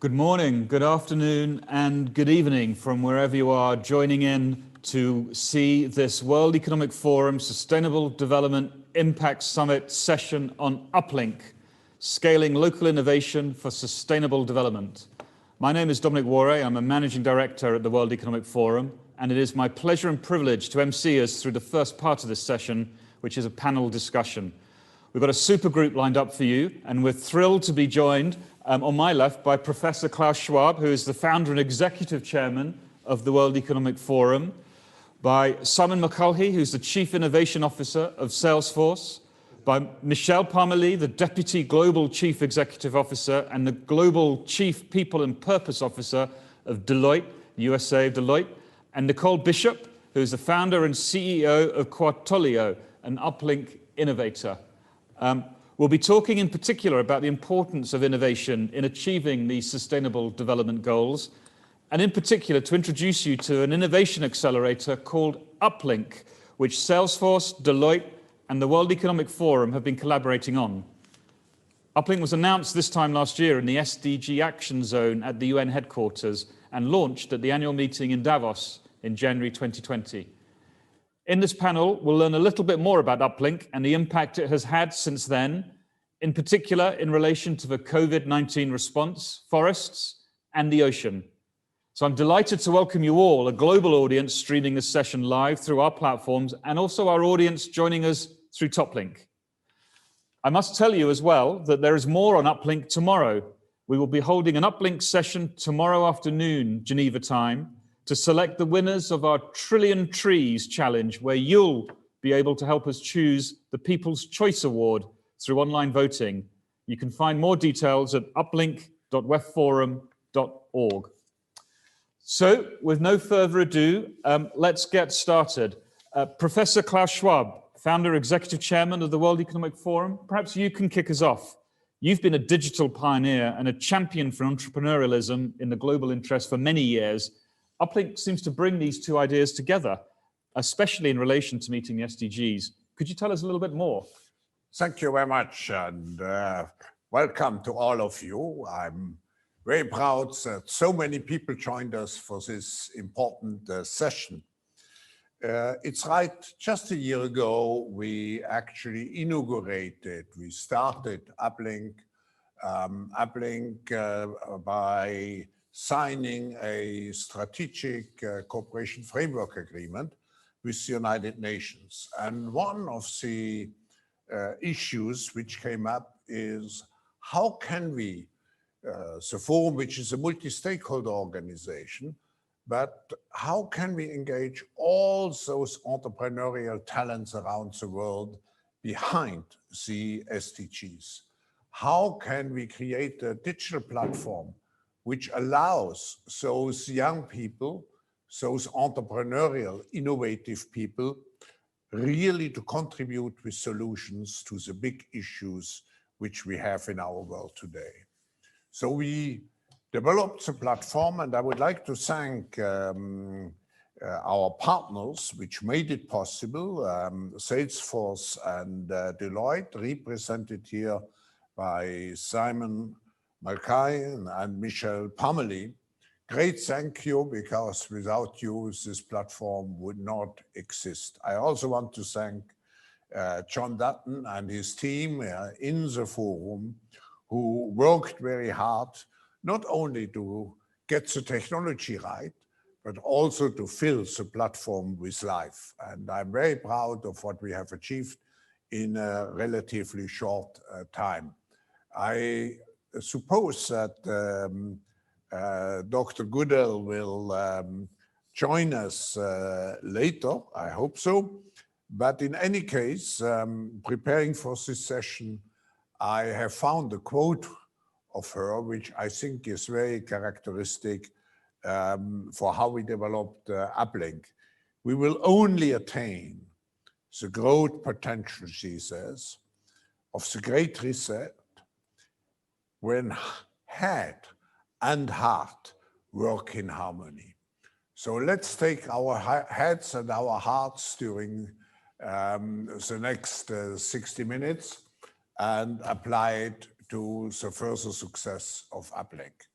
Good morning, good afternoon, and good evening from wherever you are joining in to see this World Economic Forum Sustainable Development Impact Summit session on UpLink, Scaling Local Innovation for Sustainable Development. My name is Dominic Warre. I'm a Managing Director at the World Economic Forum, and it is my pleasure and privilege to MC us through the first part of this session, which is a panel discussion. We've got a super group lined up for you, and we're thrilled to be joined on my left by Professor Klaus Schwab, who is the founder and executive chairman of the World Economic Forum, by Simon McCullough, who's the Chief Innovation Officer of Salesforce, by Michelle Parmelee, the Deputy Global Chief Executive Officer and the Global Chief People and Purpose Officer of Deloitte, USA of Deloitte, and Nicole Bishop, who's the founder and CEO of Quartolio, an UpLink innovator. We'll be talking in particular about the importance of innovation in achieving these sustainable development goals, and in particular to introduce you to an innovation accelerator called UpLink, which Salesforce, Deloitte, and the World Economic Forum have been collaborating on. UpLink was announced this time last year in the SDG Action Zone at the UN headquarters and launched at the annual meeting in Davos in January 2020. In this panel, we'll learn a little bit more about UpLink and the impact it has had since then, in particular in relation to the COVID-19 response, forests, and the ocean. So I'm delighted to welcome you all, a global audience streaming this session live through our platforms, and also our audience joining us through TopLink. I must tell you as well that there is more on UpLink tomorrow. We will be holding an UpLink session tomorrow afternoon, Geneva time, to select the winners of our Trillion Trees Challenge, where you'll be able to help us choose the People's Choice Award through online voting. You can find more details at uplink.wefforum.org. So, with no further ado, let's get started. Professor Klaus Schwab, founder, executive chairman of the World Economic Forum, perhaps you can kick us off. You've been a digital pioneer and a champion for entrepreneurialism in the global interest for many years. UpLink seems to bring these two ideas together, especially in relation to meeting the SDGs. Could you tell us a little bit more? Thank you very much, and welcome to all of you. I'm very proud that so many people joined us for this important session. It's right, just a year ago, we actually we started UpLink, by signing a strategic cooperation framework agreement with the United Nations. And one of the issues which came up is how can we, the forum, which is a multi-stakeholder organization, but how can we engage all those entrepreneurial talents around the world behind the SDGs? How can we create a digital platform which allows those young people, those entrepreneurial, innovative people, really to contribute with solutions to the big issues which we have in our world today? So we developed the platform, and I would like to thank our partners which made it possible, Salesforce and Deloitte, represented here by Simon McCullough and Michelle Parmelee. Great thank you, because without you, this platform would not exist. I also want to thank John Dutton and his team in the forum, who worked very hard, not only to get the technology right, but also to fill the platform with life. And I'm very proud of what we have achieved in a relatively short time. I suppose that Dr. Goodell will join us later, I hope so. But in any case, preparing for this session, I have found a quote of her, which I think is very characteristic for how we developed UpLink. We will only attain the growth potential, she says, of the Great Reset when head and heart work in harmony. So let's take our heads and our hearts during the next 60 minutes and apply it to the further success of UpLink.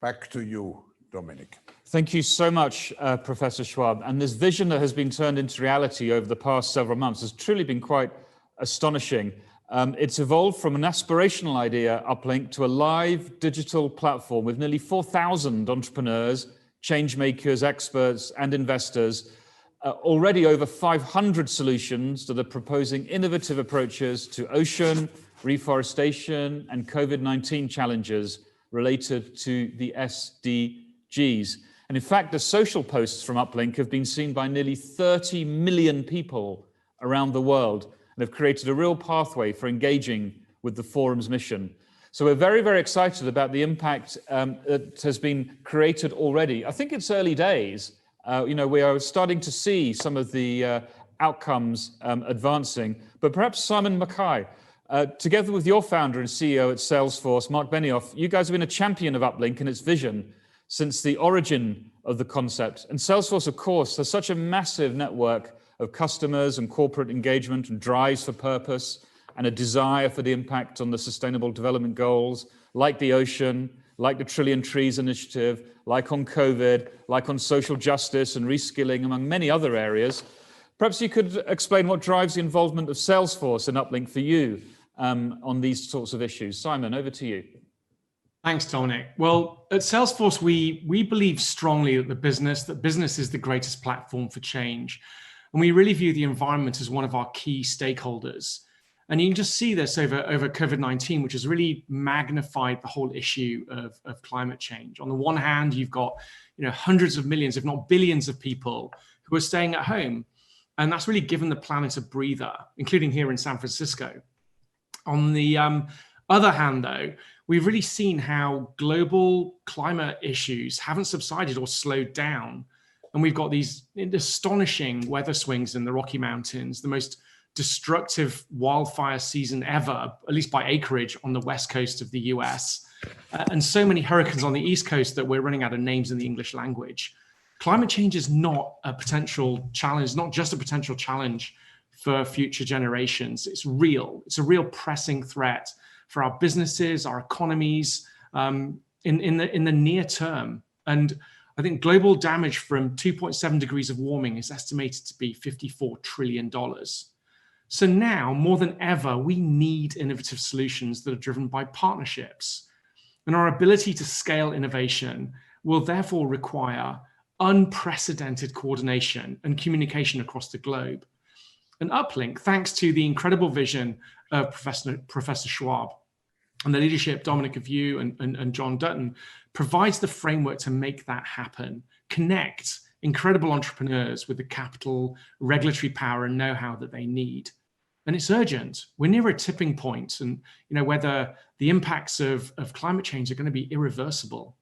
Back to you, Dominic. Thank you so much, Professor Schwab. And this vision that has been turned into reality over the past several months has truly been quite astonishing. It's evolved from an aspirational idea, UpLink, to a live digital platform with nearly 4,000 entrepreneurs, change makers, experts, and investors. Already over 500 solutions that are proposing innovative approaches to ocean, reforestation, and COVID-19 challenges related to the SDGs. And in fact, the social posts from UpLink have been seen by nearly 30 million people around the world and have created a real pathway for engaging with the forum's mission. So we're very, very excited about the impact that has been created already. I think it's early days. We are starting to see some of the outcomes advancing, but perhaps Simon Mackay, together with your founder and CEO at Salesforce, Mark Benioff, you guys have been a champion of UpLink and its vision since the origin of the concept. And Salesforce, of course, has such a massive network of customers and corporate engagement and drives for purpose and a desire for the impact on the Sustainable Development Goals, like the ocean, like the Trillion Trees Initiative, like on COVID, like on social justice and reskilling, among many other areas. Perhaps you could explain what drives the involvement of Salesforce and UpLink for you on these sorts of issues. Simon, over to you. Thanks, Dominic. Well, at Salesforce, we believe strongly that business is the greatest platform for change. And we really view the environment as one of our key stakeholders. And you can just see this over COVID-19, which has really magnified the whole issue of climate change. On the one hand, you've got hundreds of millions, if not billions of people who are staying at home. And that's really given the planet a breather, including here in San Francisco. On the other hand, though, we've really seen how global climate issues haven't subsided or slowed down. And we've got these astonishing weather swings in the Rocky Mountains, the most destructive wildfire season ever, at least by acreage, on the west coast of the US, and so many hurricanes on the east coast that we're running out of names in the English language. Climate change is not a potential challenge, not just a potential challenge for future generations. It's real. It's a real pressing threat for our businesses, our economies, in the near term. And I think global damage from 2.7 degrees of warming is estimated to be $54 trillion. So now, more than ever, we need innovative solutions that are driven by partnerships. And our ability to scale innovation will therefore require unprecedented coordination and communication across the globe. And UpLink, thanks to the incredible vision of Professor Schwab and the leadership, Dominic, of you and John Dutton, provides the framework to make that happen, connect incredible entrepreneurs with the capital, regulatory power, and know-how that they need. And it's urgent. We're near a tipping point, and whether the impacts of climate change are going to be irreversible.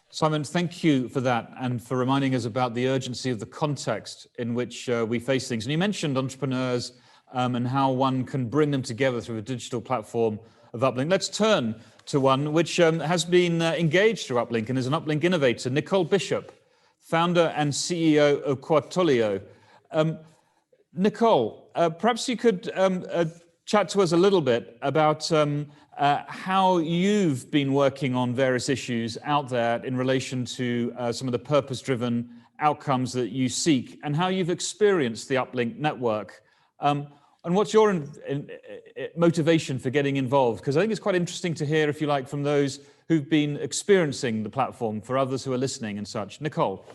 Simon, thank you for that and for reminding us about the urgency of the context in which we face things. And you mentioned entrepreneurs and how one can bring them together through a digital platform of UpLink. Let's turn to one which has been engaged through UpLink and is an UpLink innovator, Nicole Bishop, founder and CEO of Quartolio. Nicole, perhaps you could chat to us a little bit about how you've been working on various issues out there in relation to some of the purpose-driven outcomes that you seek and how you've experienced the UpLink network. And what's your motivation for getting involved? Because I think it's quite interesting to hear, if you like, from those who've been experiencing the platform, for others who are listening and such. Nicole.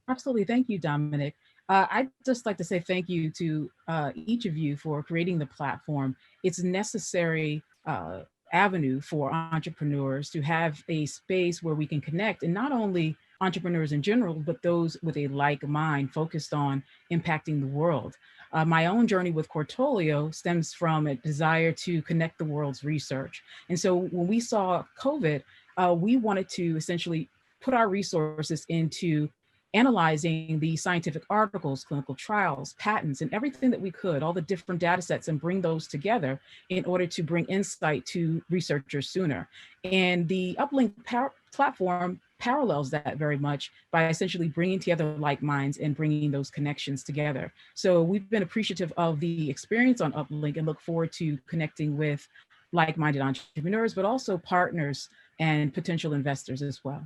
Absolutely. Thank you, Dominic. I'd just like to say thank you to each of you for creating the platform. It's a necessary avenue for entrepreneurs to have a space where we can connect, and not only entrepreneurs in general, but those with a like mind focused on impacting the world. My own journey with Quartolio stems from a desire to connect the world's research. And so when we saw COVID, we wanted to essentially put our resources into analyzing the scientific articles, clinical trials, patents, and everything that we could, all the different data sets, and bring those together in order to bring insight to researchers sooner. And the UpLink platform parallels that very much by essentially bringing together like minds and bringing those connections together. So we've been appreciative of the experience on UpLink and look forward to connecting with like-minded entrepreneurs, but also partners and potential investors as well.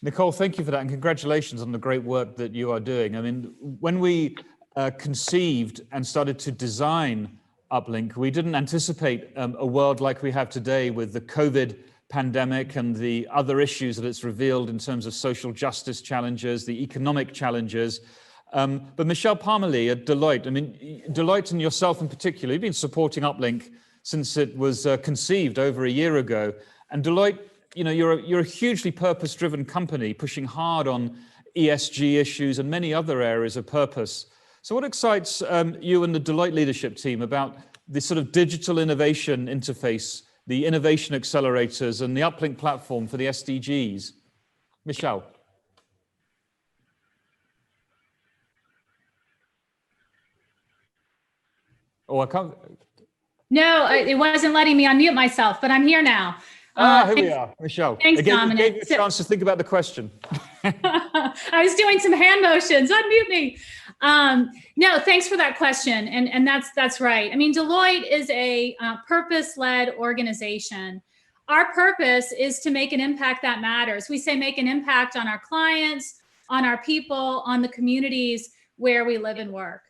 Nicole, thank you for that, and congratulations on the great work that you are doing. I mean, when we conceived and started to design UpLink, we didn't anticipate a world like we have today with the COVID pandemic and the other issues that it's revealed in terms of social justice challenges, the economic challenges. But Michelle Parmalee at Deloitte, I mean, Deloitte and yourself in particular, you've been supporting UpLink since it was conceived over a year ago. And Deloitte, you know, you're a hugely purpose-driven company pushing hard on ESG issues and many other areas of purpose. So what excites you and the Deloitte leadership team about the sort of digital innovation interface, the innovation accelerators and the UpLink platform for the SDGs? Michelle. Oh, I can't. No, it wasn't letting me unmute myself, but I'm here now. Here we are, Michelle. Thanks, Again, Dominic. gave you a chance to think about the question. I was doing some hand motions. Unmute me. No, thanks for that question, and that's right. I mean, Deloitte is a purpose-led organization. Our purpose is to make an impact that matters. We say make an impact on our clients, on our people, on the communities where we live and work.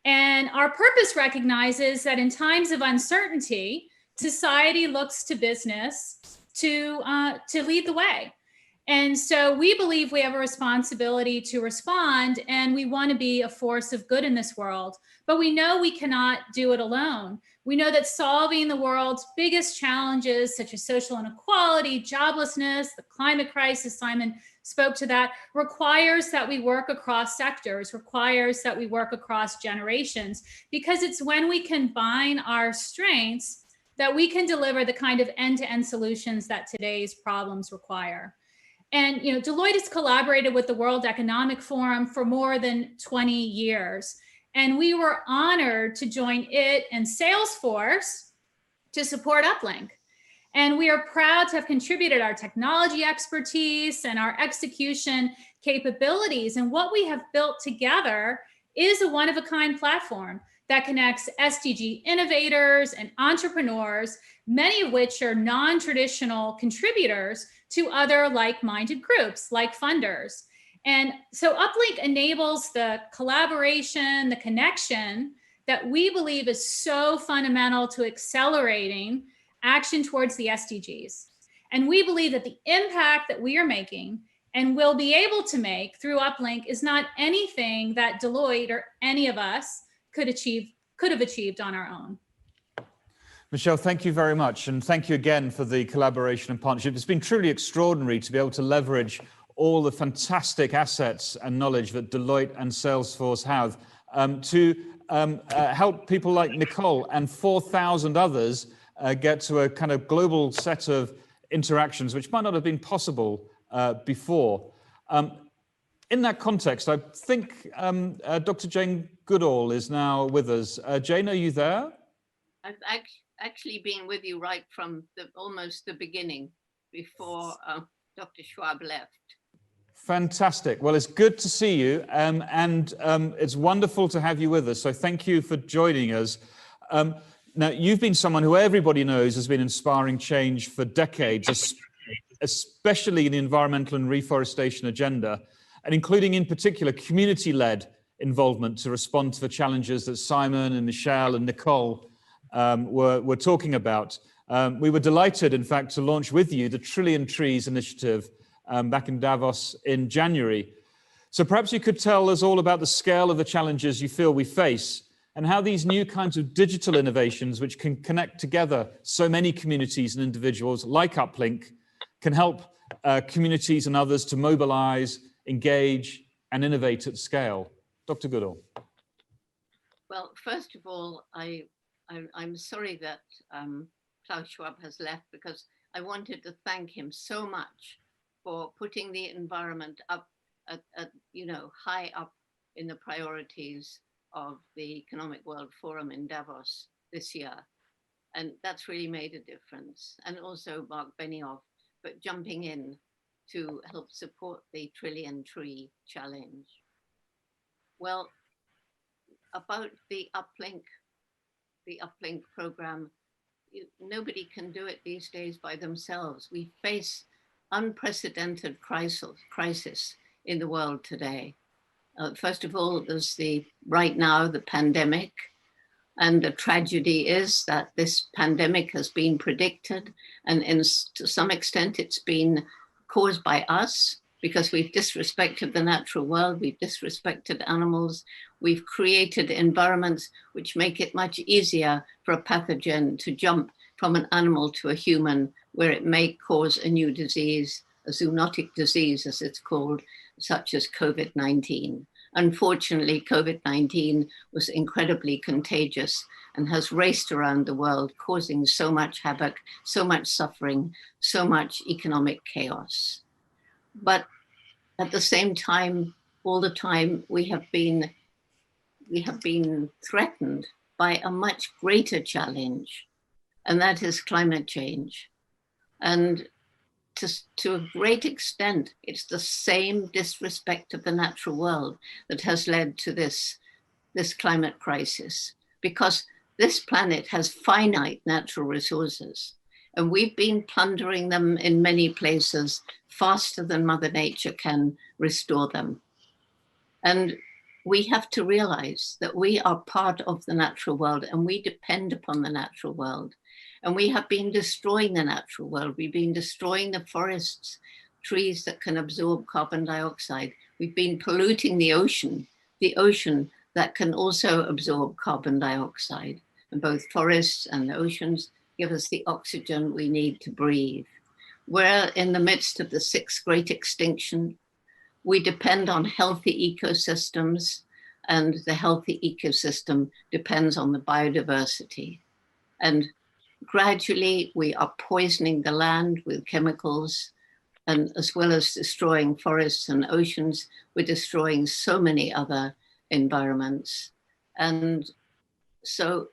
And our purpose recognizes that in times of uncertainty, society looks to business to lead the way. And so we believe we have a responsibility to respond, and we want to be a force of good in this world. But we know we cannot do it alone. We know that solving the world's biggest challenges, such as social inequality, joblessness, the climate crisis, Simon spoke to that, requires that we work across sectors, requires that we work across generations, because it's when we combine our strengths that we can deliver the kind of end-to-end solutions that today's problems require. And you know, Deloitte has collaborated with the World Economic Forum for more than 20 years. And we were honored to join it and Salesforce to support UpLink. And we are proud to have contributed our technology expertise and our execution capabilities. And what we have built together is a one-of-a-kind platform that connects SDG innovators and entrepreneurs, many of which are non-traditional contributors to other like-minded groups, like funders. And so UpLink enables the collaboration, the connection that we believe is so fundamental to accelerating action towards the SDGs. And we believe that the impact that we are making and will be able to make through UpLink is not anything that Deloitte or any of us could have achieved on our own. Michelle, thank you very much. And thank you again for the collaboration and partnership. It's been truly extraordinary to be able to leverage all the fantastic assets and knowledge that Deloitte and Salesforce have to help people like Nicole and 4,000 others get to a kind of global set of interactions, which might not have been possible before. In that context, I think Dr. Jane Goodall is now with us. Jane, are you there? I've actually been with you right from almost the beginning, before Dr. Schwab left. Fantastic. Well, it's good to see you, and it's wonderful to have you with us. So thank you for joining us. Now, you've been someone who everybody knows has been inspiring change for decades, especially in the environmental and reforestation agenda, and including in particular community-led involvement to respond to the challenges that Simon and Michelle and Nicole were talking about. We were delighted, in fact, to launch with you the Trillion Trees initiative back in Davos in January. So perhaps you could tell us all about the scale of the challenges you feel we face and how these new kinds of digital innovations, which can connect together so many communities and individuals like UpLink, can help communities and others to mobilize, engage, and innovate at scale. Dr. Goodall. Well, first of all, I'm sorry that Klaus Schwab has left, because I wanted to thank him so much for putting the environment up at high up in the priorities of the Economic World Forum in Davos this year. And that's really made a difference. And also Mark Benioff, but jumping in to help support the Trillion Tree Challenge. Well, about the UpLink program, nobody can do it these days by themselves. We face unprecedented crisis in the world today. First of all, there's right now the pandemic. And the tragedy is that this pandemic has been predicted, and to some extent it's been caused by us because we've disrespected the natural world, we've disrespected animals, we've created environments which make it much easier for a pathogen to jump from an animal to a human, where it may cause a new disease, a zoonotic disease as it's called, such as COVID-19. Unfortunately, COVID-19 was incredibly contagious and has raced around the world, causing so much havoc, so much suffering, so much economic chaos. But at the same time, all the time, we have been threatened by a much greater challenge, and that is climate change. And to a great extent, it's the same disrespect of the natural world that has led to this climate crisis, because this planet has finite natural resources, and we've been plundering them in many places faster than Mother Nature can restore them. And we have to realize that we are part of the natural world and we depend upon the natural world. And we have been destroying the natural world. We've been destroying the forests, trees that can absorb carbon dioxide. We've been polluting the ocean that can also absorb carbon dioxide. And both forests and the oceans give us the oxygen we need to breathe. We're in the midst of the 6th great extinction. We depend on healthy ecosystems, and the healthy ecosystem depends on the biodiversity. And gradually, we are poisoning the land with chemicals, and as well as destroying forests and oceans, we're destroying so many other environments. And so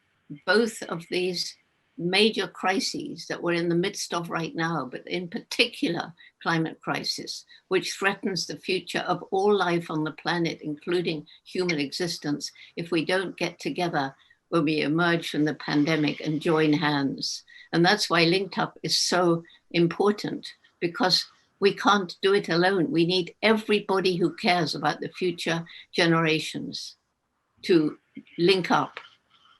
both of these major crises that we're in the midst of right now, but in particular, climate crisis, which threatens the future of all life on the planet, including human existence, if we don't get together when we emerge from the pandemic and join hands. And that's why Linked Up is so important, because we can't do it alone. We need everybody who cares about the future generations to link up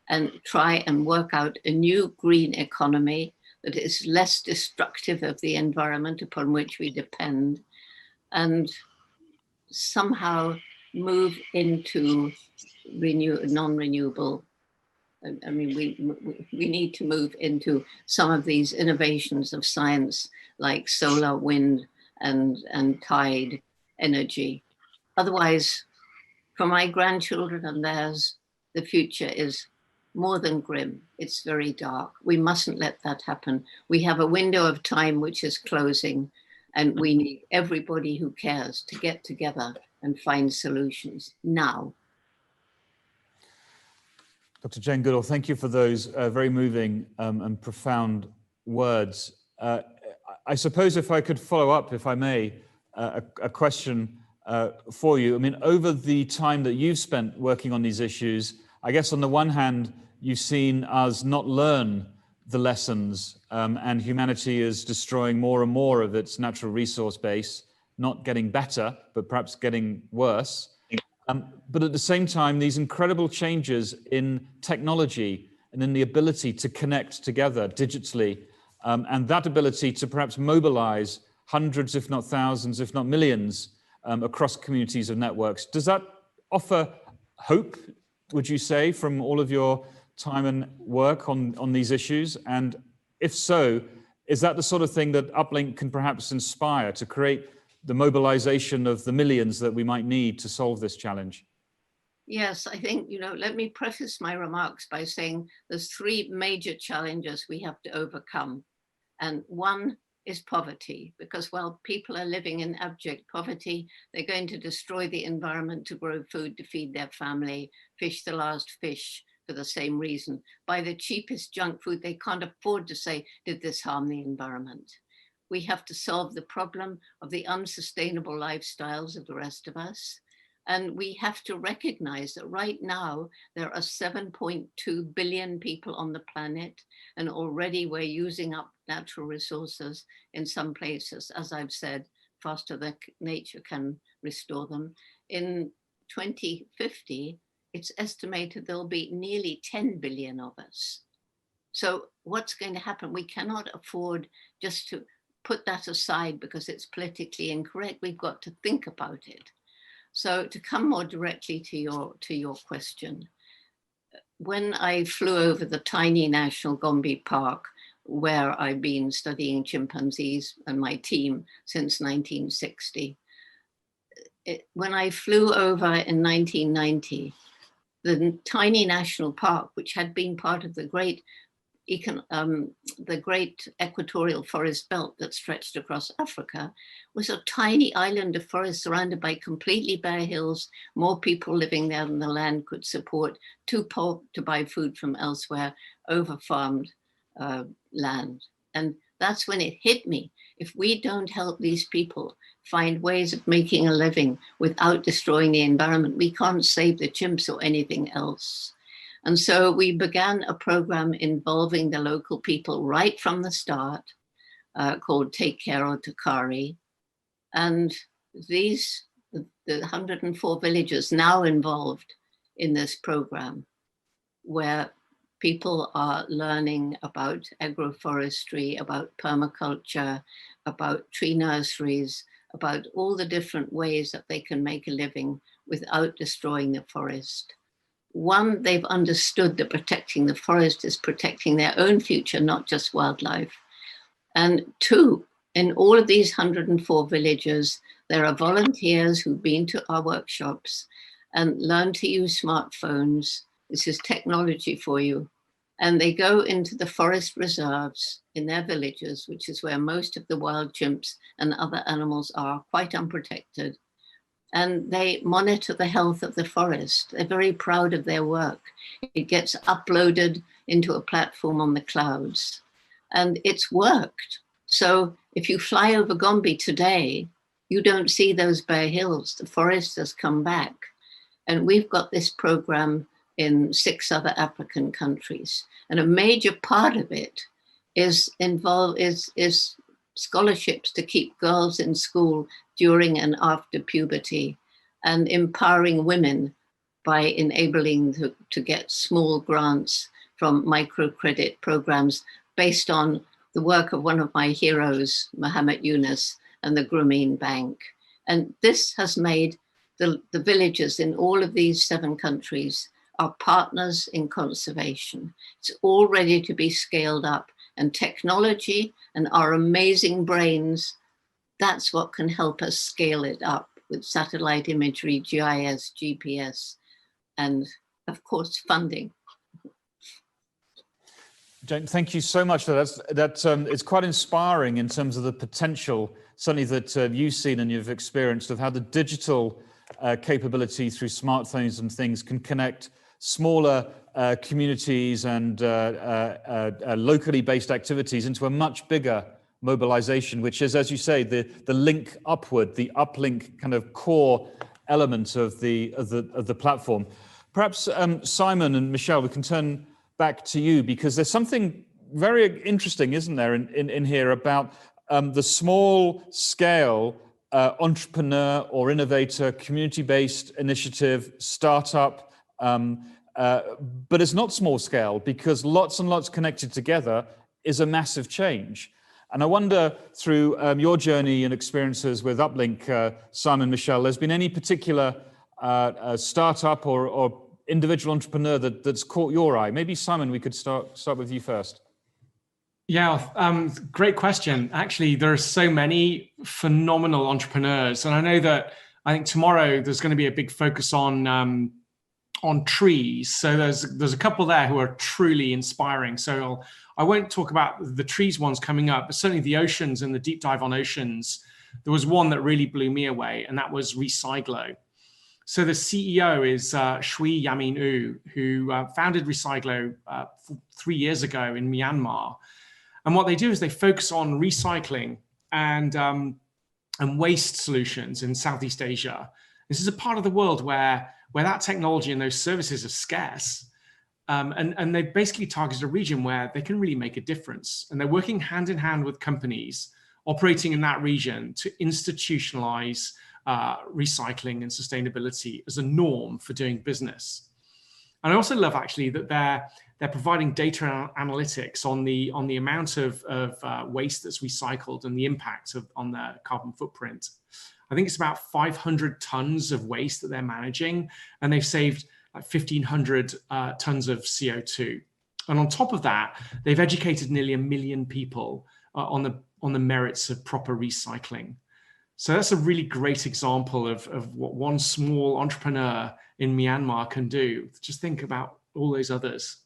and try and work out a new green economy that is less destructive of the environment upon which we depend, and somehow move into non-renewable. I mean, we need to move into some of these innovations of science like solar, wind, and tide energy. Otherwise, for my grandchildren and theirs, the future is more than grim. It's very dark. We mustn't let that happen. We have a window of time which is closing, and we need everybody who cares to get together and find solutions now. Dr. Jane Goodall, thank you for those very moving and profound words. I suppose if I could follow up, if I may, a question for you. I mean, over the time that you've spent working on these issues, I guess on the one hand, you've seen us not learn the lessons, and humanity is destroying more and more of its natural resource base, not getting better, but perhaps getting worse. But at the same time, these incredible changes in technology and in the ability to connect together digitally, and that ability to perhaps mobilize hundreds, if not thousands, if not millions, across communities of networks. Does that offer hope, would you say, from all of your time and work on these issues? And if so, is that the sort of thing that UpLink can perhaps inspire to create the mobilization of the millions that we might need to solve this challenge? Yes, I think, let me preface my remarks by saying there's 3 major challenges we have to overcome. And one is poverty, because while people are living in abject poverty, they're going to destroy the environment to grow food to feed their family, fish the last fish for the same reason, buy the cheapest junk food. They can't afford to say, did this harm the environment? We have to solve the problem of the unsustainable lifestyles of the rest of us. And we have to recognize that right now there are 7.2 billion people on the planet, and already we're using up natural resources in some places, as I've said, faster than nature can restore them. In 2050, it's estimated there'll be nearly 10 billion of us. So what's going to happen? We cannot afford just to put that aside because it's politically incorrect. We've got to think about it. So to come more directly to your question, when I flew over the tiny National Gombe Park, where I've been studying chimpanzees and my team since 1960, when I flew over in 1990, the tiny national park, which had been part of the great equatorial forest belt that stretched across Africa, was a tiny island of forest surrounded by completely bare hills, more people living there than the land could support, too poor to buy food from elsewhere, over-farmed land. And that's when it hit me. If we don't help these people find ways of making a living without destroying the environment, we can't save the chimps or anything else. And so we began a program involving the local people right from the start, called Take Care or Takari. And the 104 villages now involved in this program, where people are learning about agroforestry, about permaculture, about tree nurseries, about all the different ways that they can make a living without destroying the forest. One, they've understood that protecting the forest is protecting their own future, not just wildlife. And two, in all of these 104 villages, there are volunteers who've been to our workshops and learned to use smartphones. This is technology for you. And they go into the forest reserves in their villages, which is where most of the wild chimps and other animals are, quite unprotected. And they monitor the health of the forest. They're very proud of their work. It gets uploaded into a platform on the clouds. And it's worked. So if you fly over Gombe today, you don't see those bare hills. The forest has come back. And we've got this program in 6 other African countries. And a major part of it is scholarships to keep girls in school during and after puberty, and empowering women by enabling to get small grants from microcredit programs based on the work of one of my heroes, Mohammed Yunus, and the Grameen Bank. And this has made the villages in all of these 7 countries are partners in conservation. It's all ready to be scaled up, and technology and our amazing brains, that's what can help us scale it up with satellite imagery, GIS, GPS, and of course, funding. Jane, thank you so much for that. It's quite inspiring in terms of the potential, certainly that you've seen and you've experienced, of how the digital capability through smartphones and things can connect smaller communities and locally based activities into a much bigger mobilization, which is, as you say, the link upward, the uplink kind of core element of the platform. Perhaps Simon and Michelle, we can turn back to you, because there's something very interesting, isn't there, in here about the small scale entrepreneur or innovator, community-based initiative, startup, but it's not small scale, because lots and lots connected together is a massive change. And I wonder, through your journey and experiences with UpLink, Simon, Michelle, there's been any particular startup or individual entrepreneur that's caught your eye? Maybe Simon, we could start with you first. Yeah, great question. Actually, there are so many phenomenal entrepreneurs, and I know that I think tomorrow there's going to be a big focus on trees. So there's a couple there who are truly inspiring. So I won't talk about the trees ones coming up, but certainly the oceans and the deep dive on oceans. There was one that really blew me away, and that was Recyclo. So the CEO is Shui Yamin U, who founded Recyclo 3 years ago in Myanmar. And what they do is they focus on recycling and waste solutions in Southeast Asia. This is a part of the world where that technology and those services are scarce. And they basically targeted a region where they can really make a difference. And they're working hand in hand with companies operating in that region to institutionalize recycling and sustainability as a norm for doing business. And I also love actually that they're providing data analytics on the amount of waste that's recycled and the impact on their carbon footprint. I think it's about 500 tons of waste that they're managing, and they've saved like 1,500 tons of CO2. And on top of that, they've educated nearly 1 million people on the merits of proper recycling. So that's a really great example of what one small entrepreneur in Myanmar can do. Just think about all those others.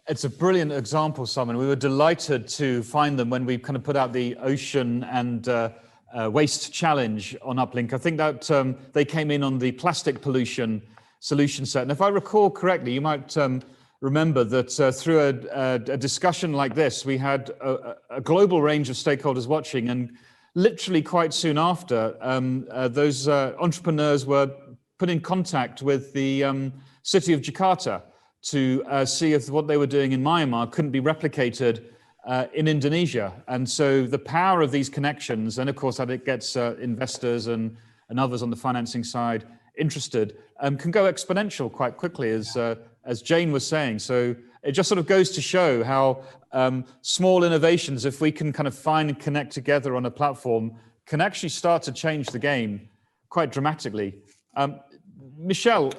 It's a brilliant example, Simon. We were delighted to find them when we kind of put out the ocean and waste challenge on UpLink. I think that they came in on the plastic pollution solution set. And if I recall correctly, you might remember that through a discussion like this, we had a global range of stakeholders watching, and literally quite soon after, those entrepreneurs were put in contact with the city of Jakarta to see if what they were doing in Myanmar couldn't be replicated in Indonesia. And so the power of these connections, and of course that it gets investors and others on the financing side interested, can go exponential quite quickly, as Jane was saying. So it just sort of goes to show how small innovations, if we can kind of find and connect together on a platform, can actually start to change the game quite dramatically. Michelle,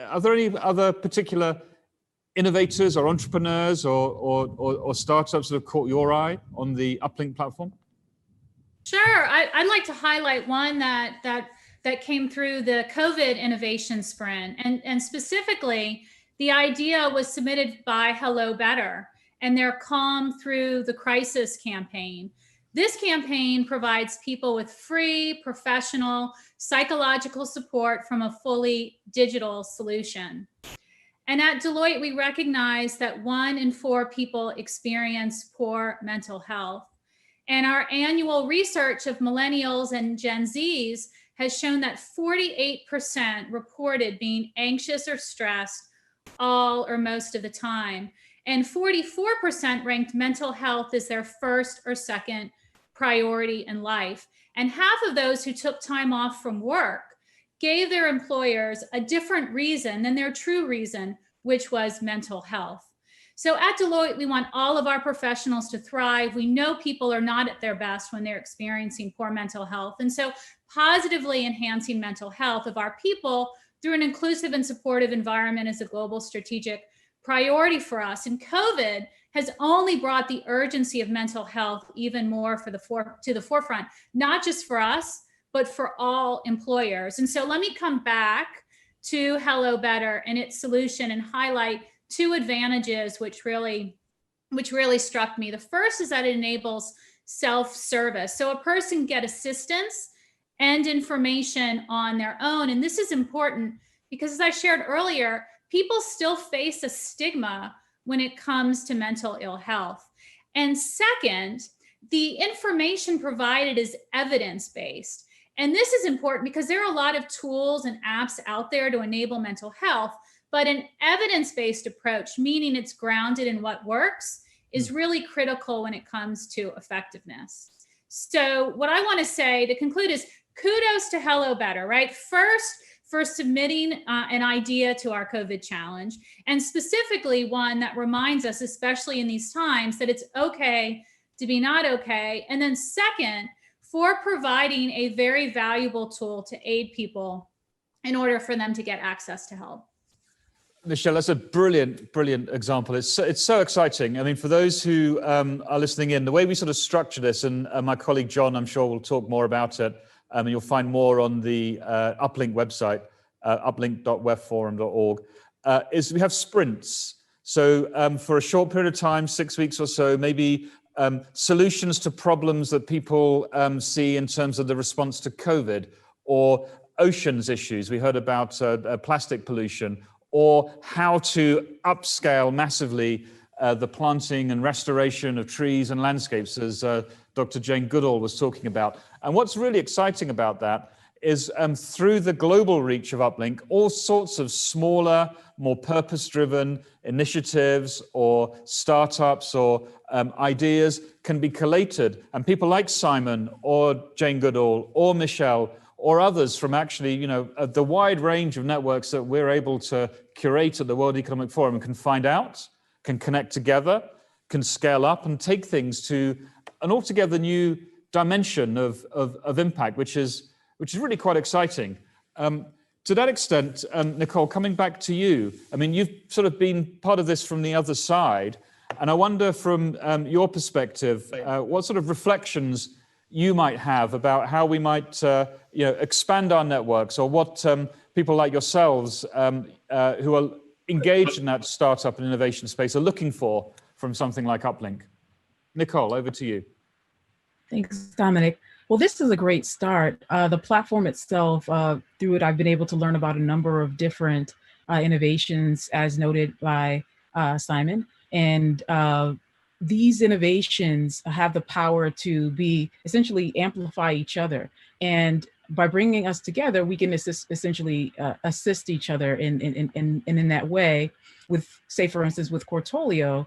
are there any other particular innovators or entrepreneurs or startups that have caught your eye on the UpLink platform? Sure, I'd like to highlight one that came through the COVID innovation sprint, and specifically, the idea was submitted by Hello Better and their Calm Through the Crisis campaign. This campaign provides people with free, professional, psychological support from a fully digital solution. And at Deloitte, we recognize that 1 in 4 people experience poor mental health. And our annual research of millennials and Gen Zs has shown that 48% reported being anxious or stressed all or most of the time. And 44% ranked mental health as their first or second priority in life. And half of those who took time off from work gave their employers a different reason than their true reason, which was mental health. So at Deloitte, we want all of our professionals to thrive. We know people are not at their best when they're experiencing poor mental health. And so positively enhancing mental health of our people through an inclusive and supportive environment is a global strategic priority for us. And COVID has only brought the urgency of mental health even more to the forefront, not just for us, but for all employers. And so let me come back to Hello Better and its solution and highlight 2 advantages which really struck me. The first is that it enables self-service. So a person can get assistance and information on their own. And this is important because, as I shared earlier, people still face a stigma when it comes to mental ill health. And second, the information provided is evidence-based. And this is important because there are a lot of tools and apps out there to enable mental health, but an evidence-based approach, meaning it's grounded in what works, is really critical when it comes to effectiveness. So what I want to say to conclude is kudos to Hello Better, right? First, for submitting an idea to our COVID challenge, and specifically one that reminds us, especially in these times, that it's okay to be not okay. And then second, for providing a very valuable tool to aid people in order for them to get access to help. Michelle, that's a brilliant example. It's so exciting. I mean, for those who are listening in, the way we sort of structure this, and my colleague John, I'm sure, will talk more about it, and you'll find more on the UpLink website, uplink.webforum.org, is we have sprints. So for a short period of time, 6 weeks or so, maybe solutions to problems that people see in terms of the response to COVID, or oceans issues. We heard about plastic pollution, or how to upscale massively the planting and restoration of trees and landscapes, as Dr. Jane Goodall was talking about. And what's really exciting about that is through the global reach of UpLink, all sorts of smaller, more purpose-driven initiatives or startups or ideas can be collated. And people like Simon or Jane Goodall or Michelle or others from actually, the wide range of networks that we're able to curate at the World Economic Forum can find out, can connect together, can scale up and take things to an altogether new dimension of impact, which is really quite exciting. To that extent, Nicole, coming back to you, I mean, you've sort of been part of this from the other side, and I wonder from your perspective, what sort of reflections you might have about how we might expand our networks, or what people like yourselves who are engaged in that startup and innovation space are looking for from something like UpLink. Nicole, over to you. Thanks, Dominic. Well, this is a great start. The platform itself, through it, I've been able to learn about a number of different innovations, as noted by Simon. And these innovations have the power to be essentially amplify each other. And by bringing us together, we can essentially assist each other in that way with, say, for instance, with Cortolio,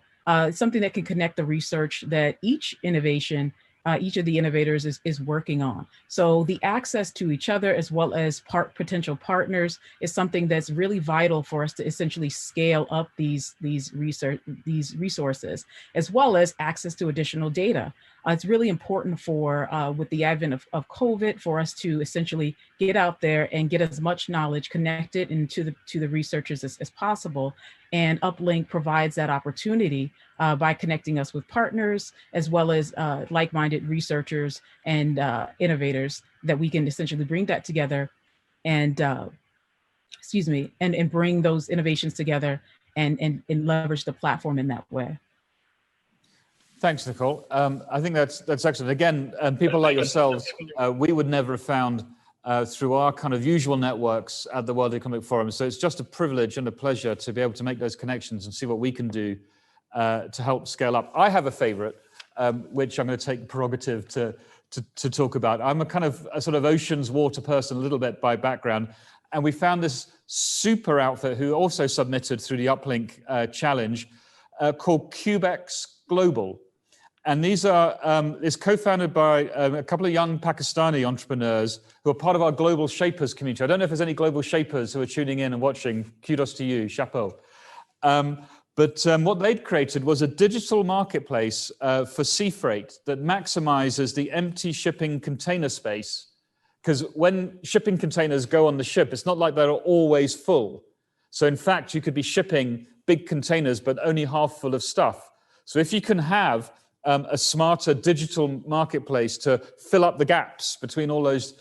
something that can connect the research that each innovation each of the innovators is working on. So the access to each other as well as potential partners is something that's really vital for us to essentially scale up these resources, as well as access to additional data. It's really important for, with the advent of COVID, for us to essentially get out there and get as much knowledge connected into to the researchers as possible. And UpLink provides that opportunity by connecting us with partners, as well as like-minded researchers and innovators that we can essentially bring that together and, and bring those innovations together and leverage the platform in that way. Thanks, Nicole. I think that's excellent. Again, people like yourselves, we would never have found through our kind of usual networks at the World Economic Forum. So it's just a privilege and a pleasure to be able to make those connections and see what we can do to help scale up. I have a favorite, which I'm going to take prerogative to talk about. I'm a sort of oceans water person a little bit by background. And we found this super outfit who also submitted through the UpLink challenge called Cubex Global. And these are, it's co-founded by a couple of young Pakistani entrepreneurs who are part of our Global Shapers community. I don't know if there's any Global Shapers who are tuning in and watching. Kudos to you, chapeau. But what they'd created was a digital marketplace for sea freight that maximizes the empty shipping container space. Because when shipping containers go on the ship, it's not like they're always full. So in fact, you could be shipping big containers, but only half full of stuff. So if you can have a smarter digital marketplace to fill up the gaps between all those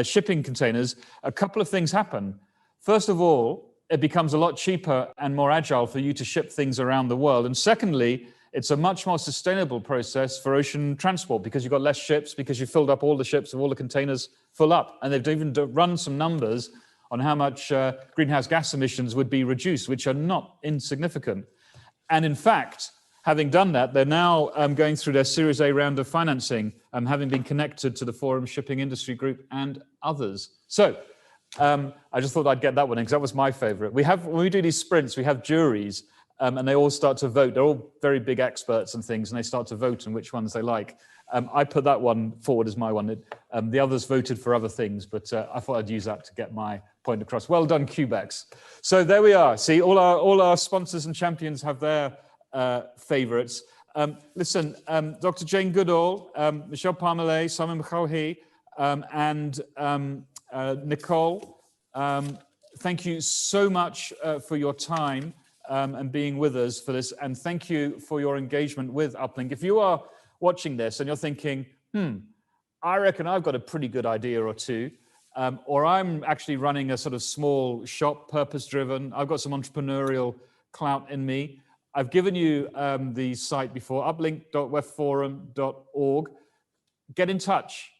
shipping containers, a couple of things happen. First of all, it becomes a lot cheaper and more agile for you to ship things around the world. And secondly, it's a much more sustainable process for ocean transport because you've got less ships, because you filled up all the ships with all the containers full up. And they've even run some numbers on how much greenhouse gas emissions would be reduced, which are not insignificant. And in fact, having done that, they're now going through their Series A round of financing, having been connected to the Forum Shipping Industry Group and others. So I just thought I'd get that one in because that was my favorite. When we do these sprints, we have juries and they all start to vote. They're all very big experts and things, and they start to vote on which ones they like. I put that one forward as my one. The others voted for other things, but I thought I'd use that to get my point across. Well done, Cubex. So there we are. See, all our sponsors and champions have their favorites. Listen, Dr. Jane Goodall, Michelle Parmalee, Simon Mchalhi, and Nicole, thank you so much for your time and being with us for this. And thank you for your engagement with UpLink. If you are watching this and you're thinking, I reckon I've got a pretty good idea or two, or I'm actually running a sort of small shop, purpose-driven, I've got some entrepreneurial clout in me, I've given you the site before, uplink.wefforum.org. Get in touch.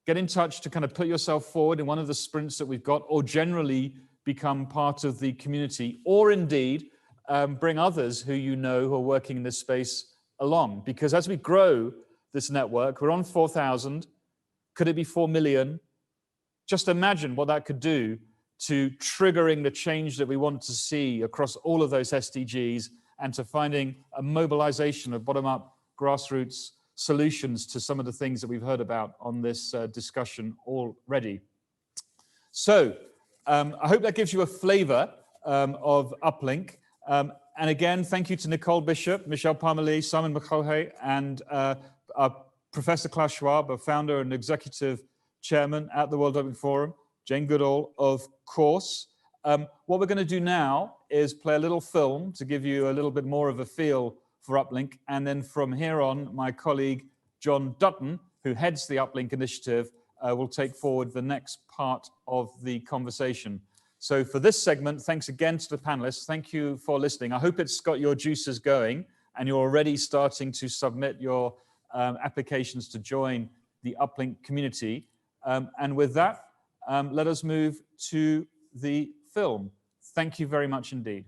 Get in touch to kind of put yourself forward in one of the sprints that we've got, or generally become part of the community, or indeed bring others who you know who are working in this space along. Because as we grow this network, we're on 4,000. Could it be 4 million? just imagine what that could do to triggering the change that we want to see across all of those SDGs, and to finding a mobilization of bottom-up grassroots solutions to some of the things that we've heard about on this discussion already. So I hope that gives you a flavor of UpLink. And again, thank you to Nicole Bishop, Michelle Parmalee, Simon McCaughey, and Professor Klaus Schwab, a founder and executive chairman at the World Open Forum, Jane Goodall, of course. What we're going to do now is play a little film to give you a little bit more of a feel for UpLink. And then from here on, my colleague, John Dutton, who heads the UpLink initiative, will take forward the next part of the conversation. So for this segment, thanks again to the panelists. Thank you for listening. I hope it's got your juices going and you're already starting to submit your applications to join the UpLink community. And with that, let us move to the film. Thank you very much indeed.